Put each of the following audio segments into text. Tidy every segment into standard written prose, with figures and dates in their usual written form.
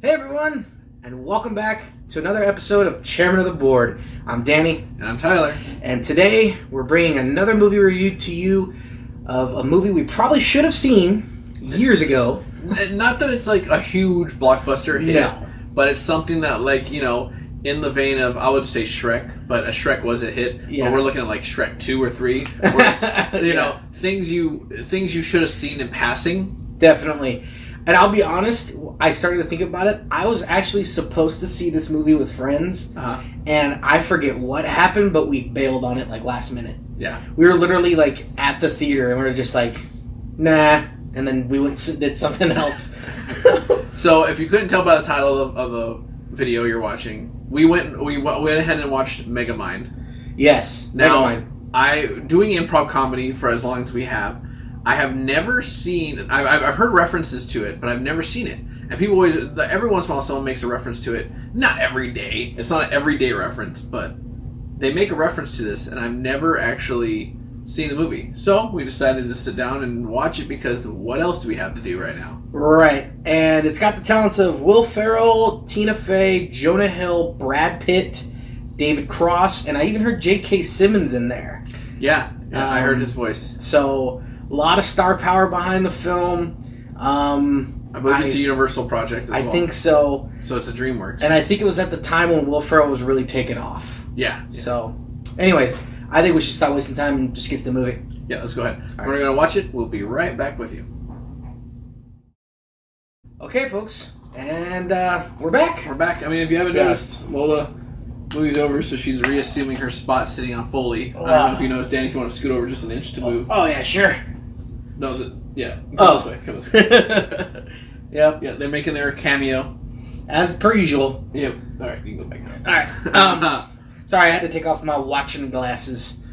Hey everyone, and welcome back to another episode of Chairmen of the Board. I'm Danny. And I'm Tyler. And today we're bringing another movie review to you of a movie we probably should have seen years ago. Not that it's like a huge blockbuster hit, No. but it's something that, like, you know, in the vein of, I would say Shrek, but a Shrek was a hit. Yeah. But we're looking at like Shrek 2 or 3, where it's, you know, things you should have seen in passing. Definitely. And I'll be honest, I started to think about it. I was actually supposed to see this movie with friends, and I forget what happened, but we bailed on it like last minute. Yeah. We were literally like at the theater, and we were just like, nah, and then we went and did something else. So if you couldn't tell by the title of the video you're watching, we went ahead and watched Megamind. Yes, Now, Megamind. Doing improv comedy for as long as we have, I have never seen. I've heard references to it, but I've never seen it. And people always, every once in a while, someone makes a reference to it. Not every day. It's not an everyday reference, but they make a reference to this, and I've never actually seen the movie. So we decided to sit down and watch it because what else do we have to do right now? Right, and it's got the talents of Will Ferrell, Tina Fey, Jonah Hill, Brad Pitt, David Cross, and I even heard J.K. Simmons in there. Yeah, I heard his voice. So a lot of star power behind the film. I believe it's a Universal project as well. I think so. So it's a DreamWorks. And I think it was at the time when Will Ferrell was really taking off. Yeah. So, anyways, I think we should stop wasting time and just get to the movie. Yeah, let's go ahead. All We're going to watch it. We'll be right back with you. Okay, folks. And we're back. We're back. I mean, if you haven't noticed, Lola, movie's over, so she's reassuming her spot sitting on Foley. I don't know if you noticed, Danny, if you want to scoot over just an inch to move. Oh, yeah, sure. No, yeah. This way. Come this way. Yep. Yeah, they're making their cameo. As per usual. Yep. All right, you can go back now. All right. Sorry, I had to take off my watching glasses.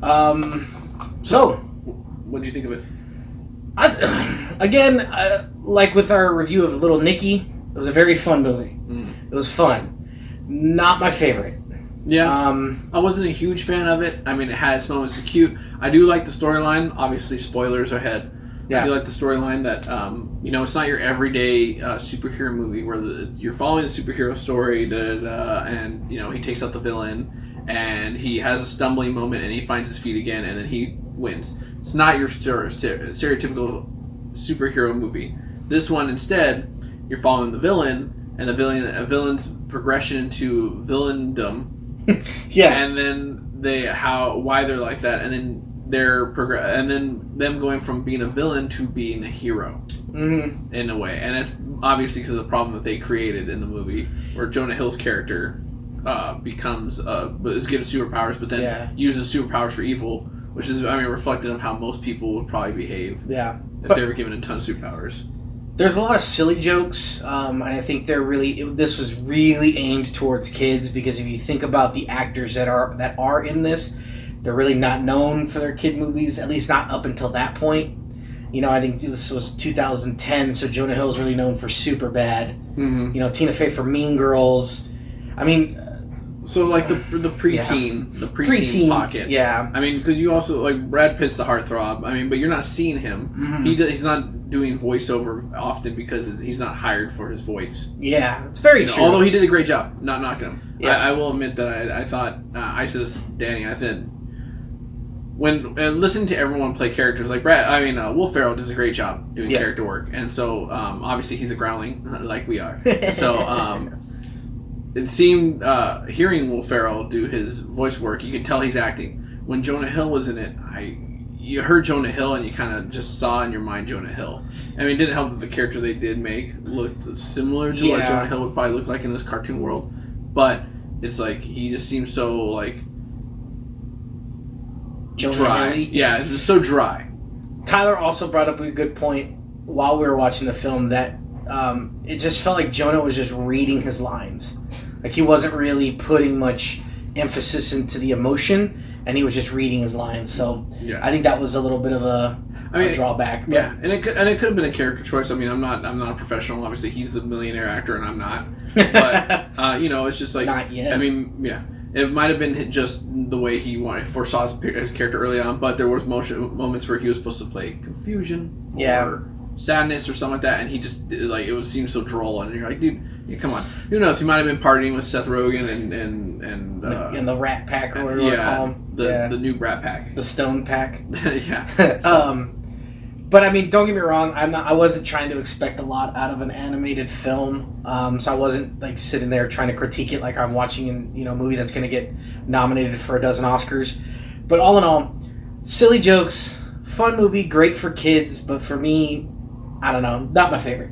So, What'd you think of it? Again, like with our review of Little Nicky, it was a very fun movie. It was fun. Not my favorite. Yeah. I wasn't a huge fan of it. I mean, it had its moments of cute. I do like the storyline. Obviously, spoilers ahead. Yeah. I do like the storyline that, you know, it's not your everyday superhero movie where you're following the superhero story, and, you know, he takes out the villain, and he has a stumbling moment, and he finds his feet again, and then he wins. It's not your stereotypical superhero movie. This one, instead, you're following the villain, and a villain's progression into villaindom. Yeah. And then why they're like that, and then and then them going from being a villain to being a hero, in a way, and it's obviously because of the problem that they created in the movie, where Jonah Hill's character is given superpowers, but then uses superpowers for evil, which is, I mean, reflective of how most people would probably behave. Yeah. If they were given a ton of superpowers. There's a lot of silly jokes, and I think this was really aimed towards kids, because if you think about the actors that are in this, they're really not known for their kid movies, at least not up until that point. You know, I think this was 2010, so Jonah Hill's really known for Superbad. You know, Tina Fey for Mean Girls. I mean, so like the preteen, the preteen pocket. Yeah. I mean, because you also, like, Brad Pitt's the heartthrob. I mean, but you're not seeing him. He's not doing voiceover often because he's not hired for his voice. Yeah, it's very true. Although he did a great job, not knocking him. Yeah. I will admit that I thought, I said this to Danny, I said, when listening to everyone play characters like Will Ferrell does a great job doing character work, and so obviously he's a growling like we are. So it seemed, hearing Will Ferrell do his voice work, you could tell he's acting. When Jonah Hill was in it, you heard Jonah Hill and you kind of just saw in your mind Jonah Hill. I mean, it didn't help that the character they did make looked similar to what Jonah Hill would probably look like in this cartoon world, but it's like he just seems so like dry. Yeah, it's just so dry. Tyler also brought up a good point while we were watching the film that it just felt like Jonah was just reading his lines. Like, he wasn't really putting much emphasis into the emotion, and he was just reading his lines. So I think that was a little bit of a drawback. But. Yeah, and it could have been a character choice. I mean, I'm not a professional. Obviously, he's the millionaire actor, and I'm not. But you know, it's just like, not yet. I mean, yeah. It might have been just the way he foresaw his character early on, but there was moments where he was supposed to play confusion, or sadness or something like that, and he just like it would seem so droll, and you're like, dude, come on. Who knows? He might have been partying with Seth Rogen and the Rat Pack or whatever you call them. The new Rat Pack, the Stone Pack. Yeah. But I mean, don't get me wrong. I wasn't trying to expect a lot out of an animated film. So I wasn't like sitting there trying to critique it like I'm watching a movie that's going to get nominated for a dozen Oscars. But all in all, silly jokes, fun movie, great for kids. But for me, I don't know, not my favorite.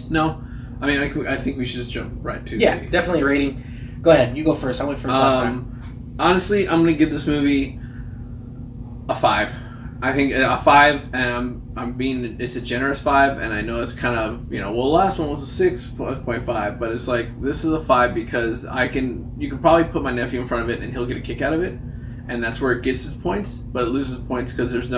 No, I mean, I think we should just jump right to. Yeah, definitely a rating. Go ahead, you go first. I went first last time. Honestly, I'm gonna give this movie a 5. I think a 5, and it's a generous 5, and I know it's kind of, the last one was a 6.5, but it's like, this is a 5 because you could probably put my nephew in front of it and he'll get a kick out of it, and that's where it gets its points, but it loses points because there's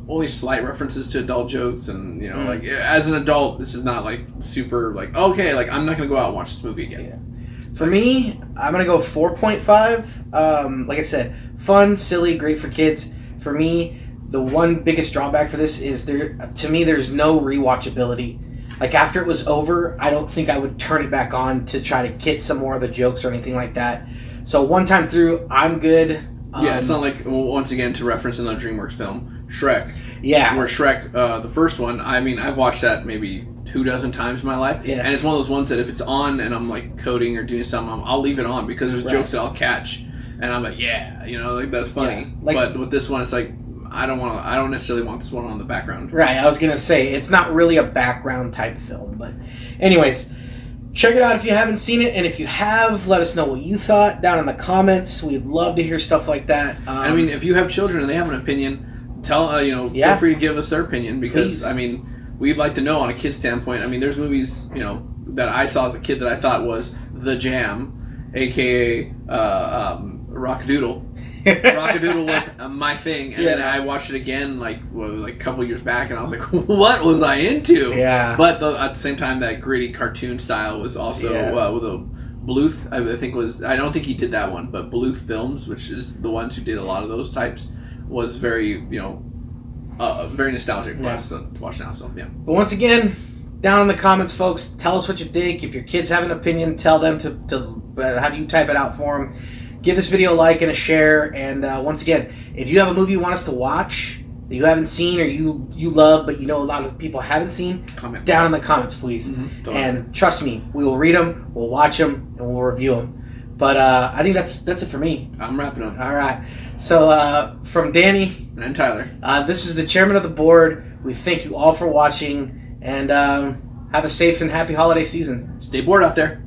only slight references to adult jokes, and, like, as an adult, this is not, like, super, like, okay, like, I'm not gonna go out and watch this movie again. Yeah. For me, I'm going to go 4.5. Like I said, fun, silly, great for kids. For me, the one biggest drawback for this is there's no rewatchability. Like, after it was over, I don't think I would turn it back on to try to get some more of the jokes or anything like that. So one time through, I'm good. Yeah, it's not like, once again, to reference another DreamWorks film, Shrek. Yeah. Where Shrek, the first one, I mean, I've watched that maybe 24 times in my life. Yeah. And it's one of those ones that if it's on and I'm like coding or doing something, I'll leave it on because there's jokes that I'll catch. And I'm like, like that's funny. Yeah. Like, but with this one, it's like, I don't necessarily want this one on the background. Right, I was going to say, it's not really a background type film. But anyways, check it out if you haven't seen it. And if you have, let us know what you thought down in the comments. We'd love to hear stuff like that. I mean, if you have children and they have an opinion, feel free to give us their opinion because, please. I mean, we'd like to know on a kid's standpoint. I mean, there's movies, that I saw as a kid that I thought was the jam, a.k.a. Rockadoodle. Rockadoodle was my thing, and then I watched it again like a couple years back, and I was like, "What was I into?" Yeah. But at the same time, that gritty cartoon style was also with a Bluth. I think I don't think he did that one, but Bluth Films, which is the ones who did a lot of those types, was very very nostalgic for us to watch now. So yeah. But once again, down in the comments, folks, tell us what you think. If your kids have an opinion, tell them to how do you type it out for them. Give this video a like and a share. And once again, if you have a movie you want us to watch that you haven't seen or you love, but a lot of people haven't seen, comment down in the comments, please. Mm-hmm. And trust me, we will read them, we'll watch them, and we'll review them. But I think that's it for me. I'm wrapping up. All right. So from Danny and Tyler, this is the chairman of the board. We thank you all for watching, and have a safe and happy holiday season. Stay bored out there.